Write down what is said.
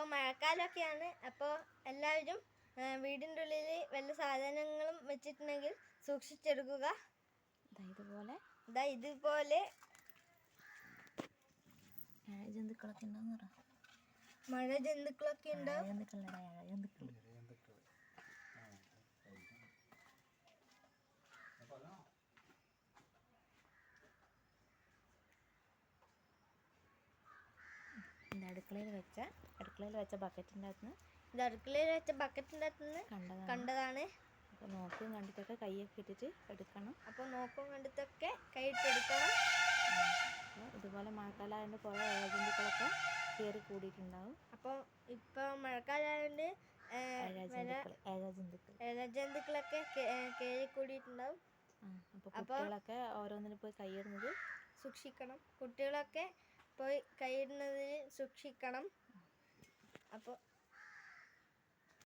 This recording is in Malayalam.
അപ്പോൾ മഴക്കാലമൊക്കെയാണ്. അപ്പോൾ എല്ലാവരും വീടിൻ്റെ ഉള്ളിൽ വല്ല സാധനങ്ങളും വെച്ചിട്ടുണ്ടെങ്കിൽ സൂക്ഷിച്ചെടുക്കുക. ഇതുപോലെ ജന്തുക്കളൊക്കെ ഉണ്ടാവും. മഴ ജന്തുക്കളൊക്കെ ഉണ്ടാവും. അടുക്കളയിൽ വെച്ച ബക്കറ്റിൻ്റെ അകത്തുനിന്ന് കണ്ടതാണ്. അപ്പോൾ നോക്കും കണ്ടിട്ടൊക്കെ കൈയൊക്കെ ഇട്ടിട്ട് എടുക്കണം. അപ്പോൾ ഇതുപോലെ മഴക്കാലമായതുകൊണ്ട് കുറേ ഇഴജന്തുക്കളൊക്കെ കയറി കൂടിയിട്ടുണ്ടാവും. അപ്പോൾ ഇപ്പോൾ മഴക്കാലമായതുകൊണ്ട് ഇഴജന്തുക്കളൊക്കെ കയറി കൂടിയിട്ടുണ്ടാവും. അപ്പോൾ കുട്ടികളൊക്കെ ഓരോന്നിനും പോയി കൈയിടുന്നത് സൂക്ഷിക്കണം. അപ്പോൾ